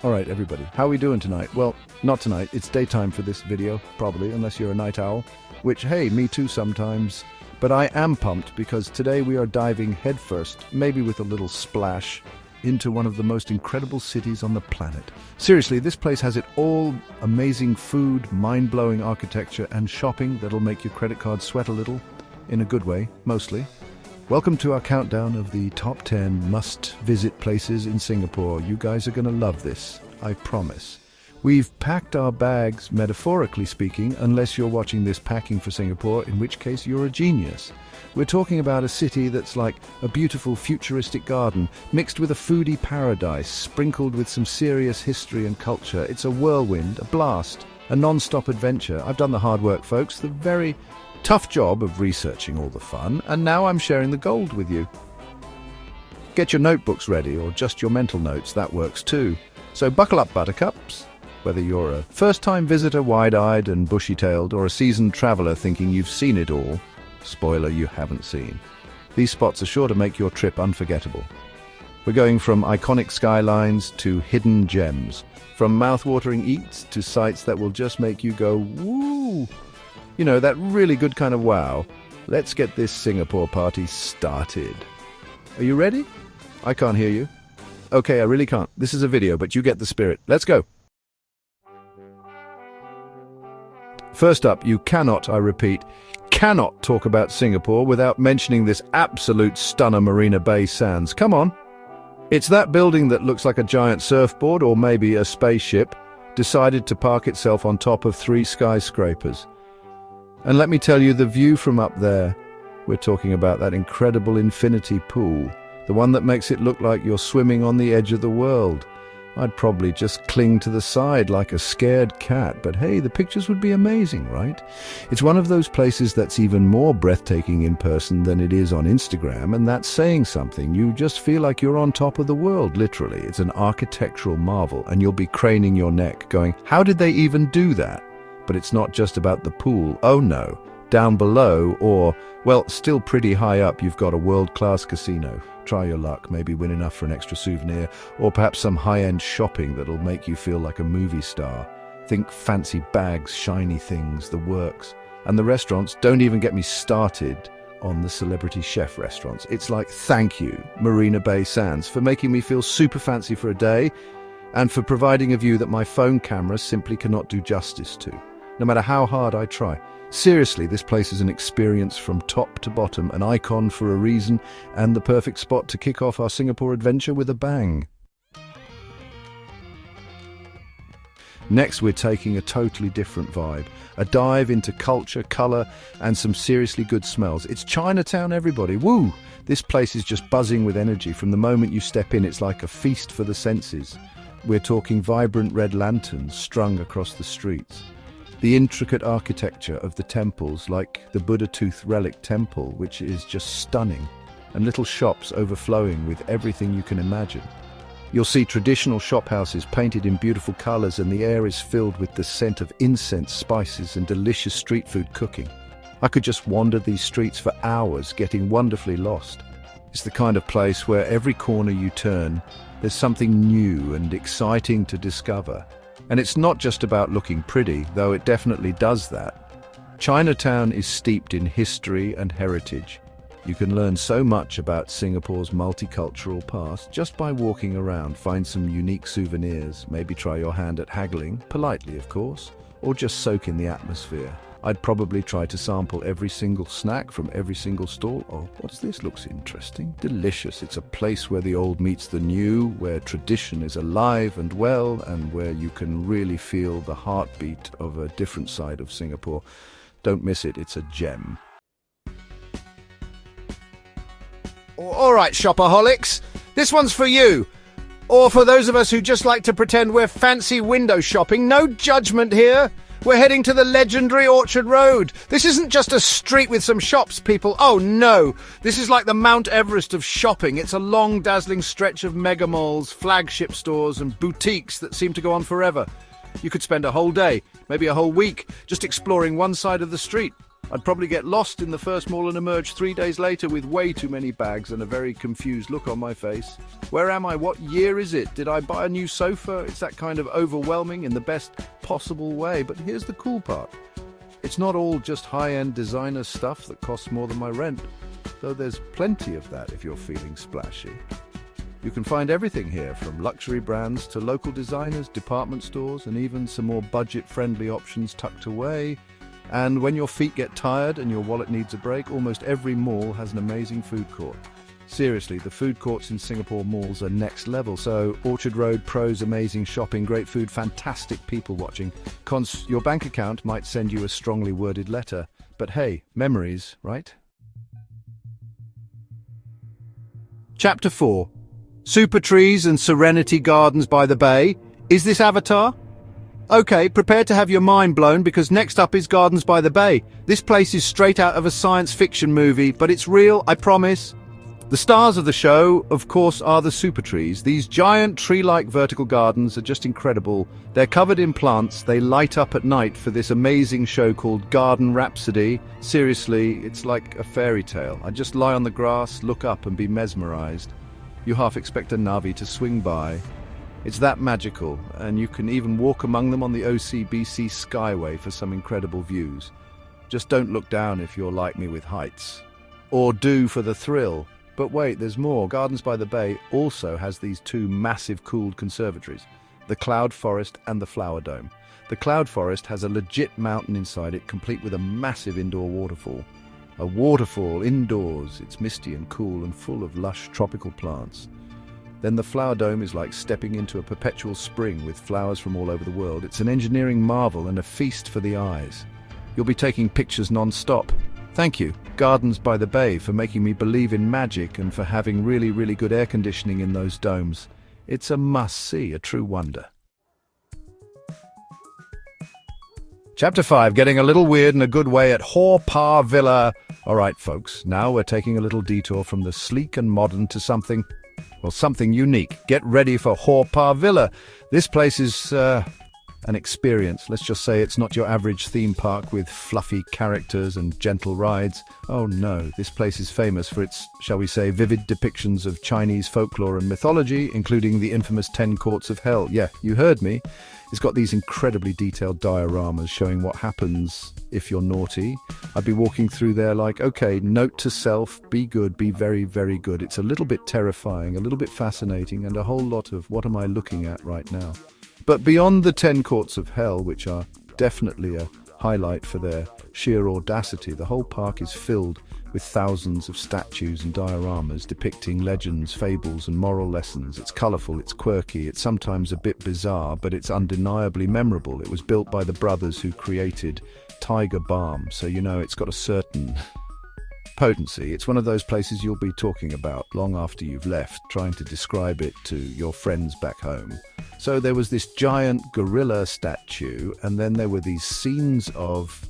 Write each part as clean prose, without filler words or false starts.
All right, everybody, how are we doing tonight? Well, not tonight. It's daytime for this video, probably, unless you're a night owl, which, hey, me too sometimes. But I am pumped because today we are diving headfirst, maybe with a little splash, into one of the most incredible cities on the planet. Seriously, this place has it all: amazing food, mind-blowing architecture, and shopping that'll make your credit card sweat a little, in a good way, mostly. Welcome to our countdown of the top 10 must-visit places in Singapore. You guys are going to love this, I promise. We've packed our bags, metaphorically speaking, unless you're watching this packing for Singapore, in which case you're a genius. We're talking about a city that's like a beautiful futuristic garden, mixed with a foodie paradise, sprinkled with some serious history and culture. It's a whirlwind, a blast, a non-stop adventure. I've done the hard work, folks, the very tough job of researching all the fun, and now I'm sharing the gold with you. Get your notebooks ready, or just your mental notes, that works too. So buckle up, buttercups. Whether you're a first-time visitor, wide-eyed and bushy-tailed, or a seasoned traveler thinking you've seen it all, spoiler, you haven't seen. These spots are sure to make your trip unforgettable. We're going from iconic skylines to hidden gems, from mouth-watering eats to sights that will just make you go, woo! You know, that really good kind of wow. Let's get this Singapore party started. Are you ready? I can't hear you. Okay, I really can't. This is a video, but you get the spirit. Let's go. First up, you cannot, I repeat, cannot talk about Singapore without mentioning this absolute stunner, Marina Bay Sands. Come on. It's that building that looks like a giant surfboard, or maybe a spaceship, decided to park itself on top of 3 skyscrapers. And let me tell you, the view from up there, we're talking about that incredible infinity pool, the one that makes it look like you're swimming on the edge of the world. I'd probably just cling to the side like a scared cat, but hey, the pictures would be amazing, right? It's one of those places that's even more breathtaking in person than it is on Instagram, and that's saying something. You just feel like you're on top of the world, literally. It's an architectural marvel, and you'll be craning your neck, going, how did they even do that? But it's not just about the pool. Oh no, down below, or, well, still pretty high up, you've got a world-class casino. Try your luck, maybe win enough for an extra souvenir, or perhaps some high-end shopping that'll make you feel like a movie star. Think fancy bags, shiny things, the works. And the restaurants, don't even get me started on the celebrity chef restaurants. It's like, thank you, Marina Bay Sands, for making me feel super fancy for a day, and for providing a view that my phone camera simply cannot do justice to, no matter how hard I try. Seriously, this place is an experience from top to bottom, an icon for a reason, and the perfect spot to kick off our Singapore adventure with a bang. Next, we're taking a totally different vibe, a dive into culture, colour, and some seriously good smells. It's Chinatown, everybody. Woo! This place is just buzzing with energy. From the moment you step in, it's like a feast for the senses. We're talking vibrant red lanterns strung across the streets. The intricate architecture of the temples, like the Buddha Tooth Relic Temple, which is just stunning, and little shops overflowing with everything you can imagine. You'll see traditional shophouses painted in beautiful colors, and the air is filled with the scent of incense, spices, and delicious street food cooking. I could just wander these streets for hours, getting wonderfully lost. It's the kind of place where every corner you turn, there's something new and exciting to discover. And it's not just about looking pretty, though it definitely does that. Chinatown is steeped in history and heritage. You can learn so much about Singapore's multicultural past just by walking around. Find some unique souvenirs, maybe try your hand at haggling, politely of course, or just soak in the atmosphere. I'd probably try to sample every single snack from every single stall. Oh, what's this? Looks interesting. Delicious. It's a place where the old meets the new, where tradition is alive and well, and where you can really feel the heartbeat of a different side of Singapore. Don't miss it. It's a gem. All right, shopaholics. This one's for you. Or for those of us who just like to pretend we're fancy window shopping. No judgment here. We're heading to the legendary Orchard Road. This isn't just a street with some shops, people. Oh no, this is like the Mount Everest of shopping. It's a long, dazzling stretch of mega malls, flagship stores and boutiques that seem to go on forever. You could spend a whole day, maybe a whole week, just exploring one side of the street. I'd probably get lost in the first mall and emerge 3 days later with way too many bags and a very confused look on my face. Where am I? What year is it? Did I buy a new sofa? It's that kind of overwhelming in the best possible way. But here's the cool part. It's not all just high-end designer stuff that costs more than my rent, though there's plenty of that if you're feeling splashy. You can find everything here, from luxury brands to local designers, department stores, and even some more budget-friendly options tucked away. And when your feet get tired and your wallet needs a break, almost every mall has an amazing food court. Seriously, the food courts in Singapore malls are next level. So Orchard Road, pros, amazing shopping, great food, fantastic people watching. Cons, your bank account might send you a strongly worded letter. But hey, memories, right? Chapter 4. Super trees and serenity gardens by the bay. Is this Avatar? Okay, prepare to have your mind blown, because next up is Gardens by the Bay. This place is straight out of a science fiction movie, but it's real, I promise. The stars of the show, of course, are the super trees. These giant tree-like vertical gardens are just incredible. They're covered in plants. They light up at night for this amazing show called Garden Rhapsody. Seriously, it's like a fairy tale. I just lie on the grass, look up and be mesmerized. You half expect a Navi to swing by. It's that magical, and you can even walk among them on the OCBC Skyway for some incredible views. Just don't look down if you're like me with heights. Or do for the thrill. But wait, there's more. Gardens by the Bay also has these two massive cooled conservatories, the Cloud Forest and the Flower Dome. The Cloud Forest has a legit mountain inside it, complete with a massive indoor waterfall. A waterfall indoors. It's misty and cool and full of lush tropical plants. Then the Flower Dome is like stepping into a perpetual spring with flowers from all over the world. It's an engineering marvel and a feast for the eyes. You'll be taking pictures non-stop. Thank you, Gardens by the Bay, for making me believe in magic and for having really, really good air conditioning in those domes. It's a must-see, a true wonder. Chapter 5, getting a little weird in a good way at Haw Par Villa. All right, folks, now we're taking a little detour from the sleek and modern to something unique. Get ready for Haw Par Villa. This place is an experience. Let's just say it's not your average theme park with fluffy characters and gentle rides. Oh no, this place is famous for its, shall we say, vivid depictions of Chinese folklore and mythology, including the infamous 10 Courts of Hell. Yeah, you heard me. It's got these incredibly detailed dioramas showing what happens if you're naughty. I'd be walking through there like, okay, note to self, be good, be very, very good. It's a little bit terrifying, a little bit fascinating, and a whole lot of what am I looking at right now. But beyond the 10 Courts of Hell, which are definitely a highlight for their sheer audacity, the whole park is filled with thousands of statues and dioramas depicting legends, fables, and moral lessons. It's colourful, it's quirky, it's sometimes a bit bizarre, but it's undeniably memorable. It was built by the brothers who created Tiger Balm, so you know it's got a certain potency. It's one of those places you'll be talking about long after you've left, trying to describe it to your friends back home. So there was this giant gorilla statue, and then there were these scenes of,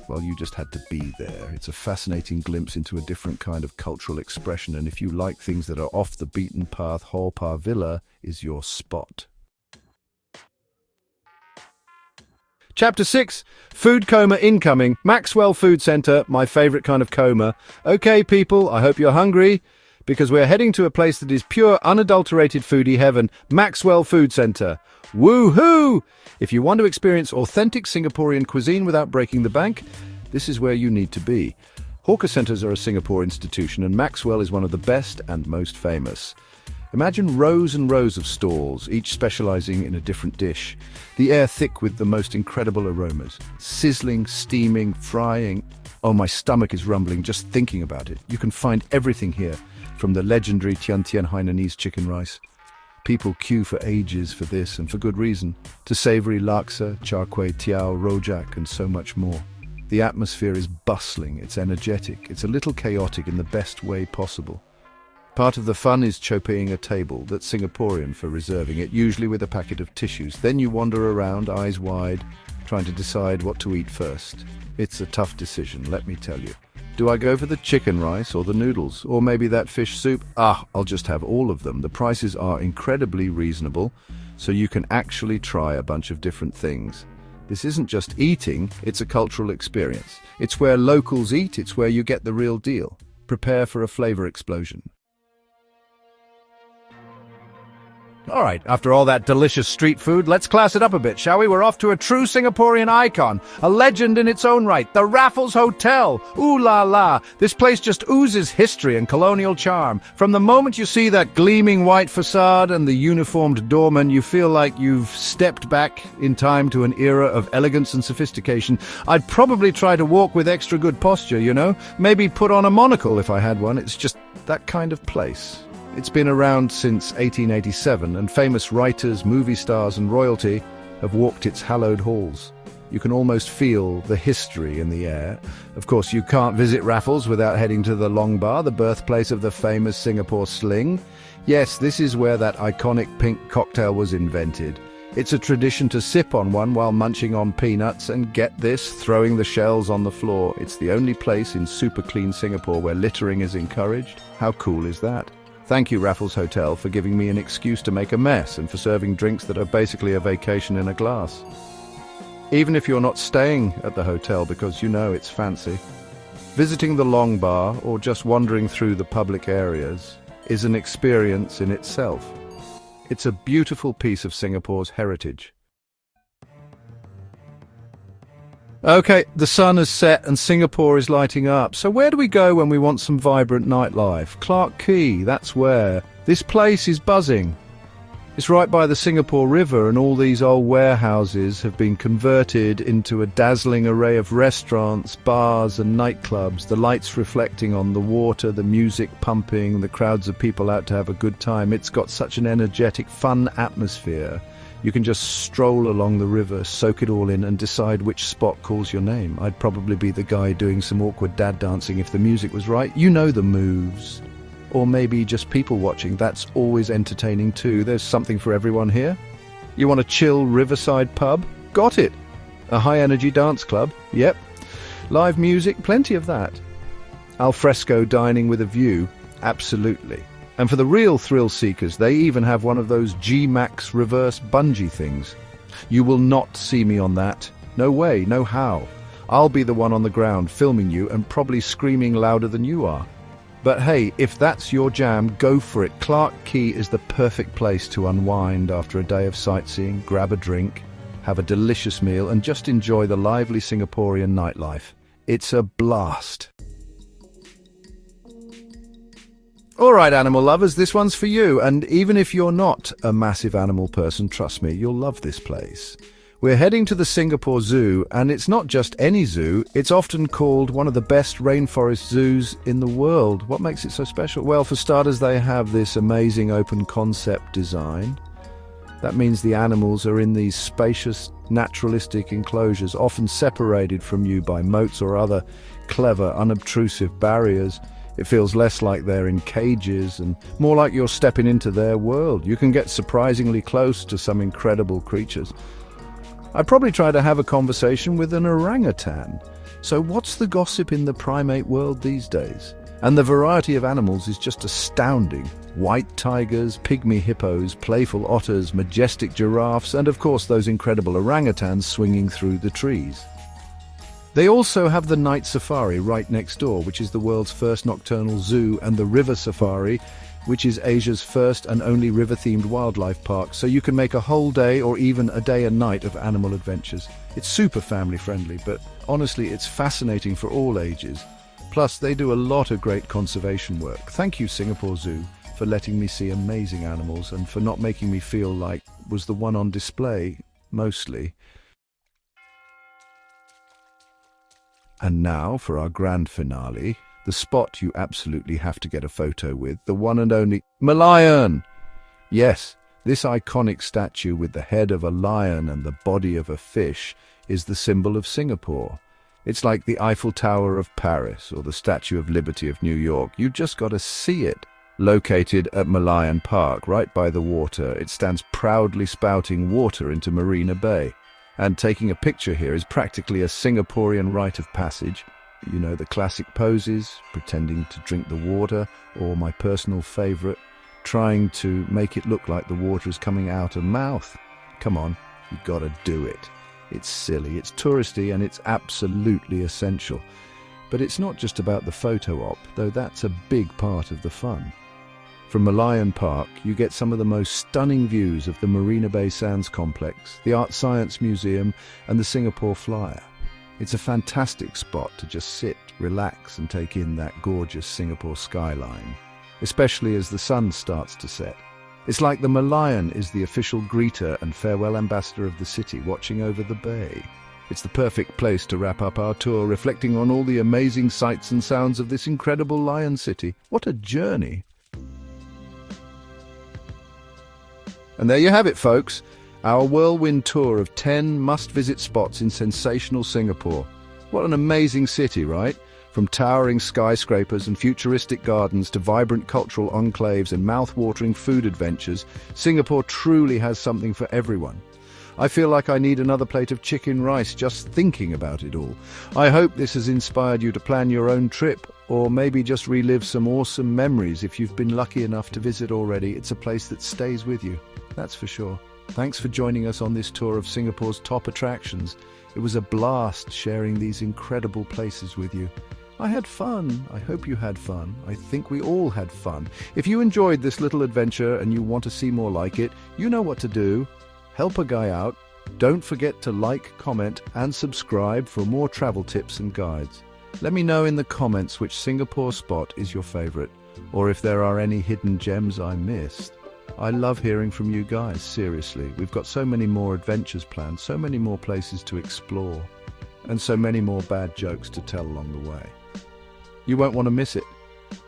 well, you just had to be there. It's a fascinating glimpse into a different kind of cultural expression, and if you like things that are off the beaten path, Haw Par Villa is your spot. Chapter 6, Food Coma Incoming, Maxwell Food Centre, my favourite kind of coma. Okay, people, I hope you're hungry, because we're heading to a place that is pure, unadulterated foodie heaven, Maxwell Food Centre. Woohoo! If you want to experience authentic Singaporean cuisine without breaking the bank, this is where you need to be. Hawker centres are a Singapore institution, and Maxwell is one of the best and most famous. Imagine rows and rows of stalls, each specialising in a different dish. The air thick with the most incredible aromas. Sizzling, steaming, frying. Oh, my stomach is rumbling just thinking about it. You can find everything here, from the legendary Tian Tian Hainanese chicken rice. People queue for ages for this, and for good reason. To savoury laksa, char kway teow, rojak, and so much more. The atmosphere is bustling, it's energetic, it's a little chaotic in the best way possible. Part of the fun is chopeing a table that's Singaporean for reserving it, usually with a packet of tissues. Then you wander around, eyes wide, trying to decide what to eat first. It's a tough decision, let me tell you. Do I go for the chicken rice or the noodles? Or maybe that fish soup? I'll just have all of them. The prices are incredibly reasonable, so you can actually try a bunch of different things. This isn't just eating, it's a cultural experience. It's where locals eat, it's where you get the real deal. Prepare for a flavor explosion. All right, after all that delicious street food, let's class it up a bit, shall we? We're off to a true Singaporean icon, a legend in its own right, the Raffles Hotel. Ooh la la, this place just oozes history and colonial charm. From the moment you see that gleaming white facade and the uniformed doorman, you feel like you've stepped back in time to an era of elegance and sophistication. I'd probably try to walk with extra good posture, you know? Maybe put on a monocle if I had one. It's just that kind of place. It's been around since 1887, and famous writers, movie stars and royalty have walked its hallowed halls. You can almost feel the history in the air. Of course, you can't visit Raffles without heading to the Long Bar, the birthplace of the famous Singapore sling. Yes, this is where that iconic pink cocktail was invented. It's a tradition to sip on one while munching on peanuts and, get this, throwing the shells on the floor. It's the only place in super clean Singapore where littering is encouraged. How cool is that? Thank you, Raffles Hotel, for giving me an excuse to make a mess and for serving drinks that are basically a vacation in a glass. Even if you're not staying at the hotel because you know it's fancy, visiting the Long Bar or just wandering through the public areas is an experience in itself. It's a beautiful piece of Singapore's heritage. Okay, the sun has set and Singapore is lighting up. So where do we go when we want some vibrant nightlife? Clarke Quay, that's where. This place is buzzing. It's right by the Singapore River, and all these old warehouses have been converted into a dazzling array of restaurants, bars and nightclubs, the lights reflecting on the water, the music pumping, the crowds of people out to have a good time. It's got such an energetic, fun atmosphere. You can just stroll along the river, soak it all in, and decide which spot calls your name. I'd probably be the guy doing some awkward dad dancing if the music was right. You know the moves. Or maybe just people watching. That's always entertaining too. There's something for everyone here. You want a chill riverside pub? Got it. A high-energy dance club? Yep. Live music? Plenty of that. Al fresco dining with a view? Absolutely. And for the real thrill seekers, they even have one of those G-Max reverse bungee things. You will not see me on that. No way, no how. I'll be the one on the ground filming you and probably screaming louder than you are. But hey, if that's your jam, go for it. Clarke Quay is the perfect place to unwind after a day of sightseeing, grab a drink, have a delicious meal, and just enjoy the lively Singaporean nightlife. It's a blast. All right, animal lovers, this one's for you. And even if you're not a massive animal person, trust me, you'll love this place. We're heading to the Singapore Zoo, and it's not just any zoo. It's often called one of the best rainforest zoos in the world. What makes it so special? Well, for starters, they have this amazing open concept design. That means the animals are in these spacious, naturalistic enclosures, often separated from you by moats or other clever, unobtrusive barriers. It feels less like they're in cages and more like you're stepping into their world. You can get surprisingly close to some incredible creatures. I'd probably try to have a conversation with an orangutan. So what's the gossip in the primate world these days? And the variety of animals is just astounding. White tigers, pygmy hippos, playful otters, majestic giraffes, and of course those incredible orangutans swinging through the trees. They also have the night safari right next door, which is the world's first nocturnal zoo, and the river safari, which is Asia's first and only river-themed wildlife park, so you can make a whole day or even a day and night of animal adventures. It's super family-friendly, but honestly, it's fascinating for all ages. Plus, they do a lot of great conservation work. Thank you, Singapore Zoo, for letting me see amazing animals and for not making me feel like was the one on display, mostly. And now for our grand finale, the spot you absolutely have to get a photo with, the one and only Merlion! Yes, this iconic statue with the head of a lion and the body of a fish is the symbol of Singapore. It's like the Eiffel Tower of Paris or the Statue of Liberty of New York. You just got to see it. Located at Merlion Park, right by the water, it stands proudly spouting water into Marina Bay. And taking a picture here is practically a Singaporean rite of passage. You know, the classic poses, pretending to drink the water, or my personal favourite, trying to make it look like the water is coming out of mouth. Come on, you gotta do it. It's silly, it's touristy, and it's absolutely essential. But it's not just about the photo op, though that's a big part of the fun. From Merlion Park, you get some of the most stunning views of the Marina Bay Sands complex, the Art Science Museum, and the Singapore Flyer. It's a fantastic spot to just sit, relax, and take in that gorgeous Singapore skyline, especially as the sun starts to set. It's like the Merlion is the official greeter and farewell ambassador of the city, watching over the bay. It's the perfect place to wrap up our tour, reflecting on all the amazing sights and sounds of this incredible lion city. What a journey! And there you have it, folks. Our whirlwind tour of 10 must-visit spots in sensational Singapore. What an amazing city, right? From towering skyscrapers and futuristic gardens to vibrant cultural enclaves and mouth-watering food adventures, Singapore truly has something for everyone. I feel like I need another plate of chicken rice just thinking about it all. I hope this has inspired you to plan your own trip, or maybe just relive some awesome memories if you've been lucky enough to visit already. It's a place that stays with you, that's for sure. Thanks for joining us on this tour of Singapore's top attractions. It was a blast sharing these incredible places with you. I had fun. I hope you had fun. I think we all had fun. If you enjoyed this little adventure and you want to see more like it, you know what to do. Help a guy out. Don't forget to like, comment, and subscribe for more travel tips and guides. Let me know in the comments which Singapore spot is your favorite, or if there are any hidden gems I missed. I love hearing from you guys, seriously. We've got so many more adventures planned, so many more places to explore, and so many more bad jokes to tell along the way. You won't want to miss it.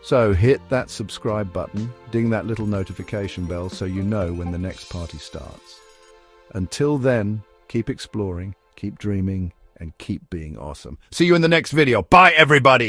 So hit that subscribe button, ding that little notification bell so you know when the next party starts. Until then, keep exploring, keep dreaming, and keep being awesome. See you in the next video. Bye, everybody!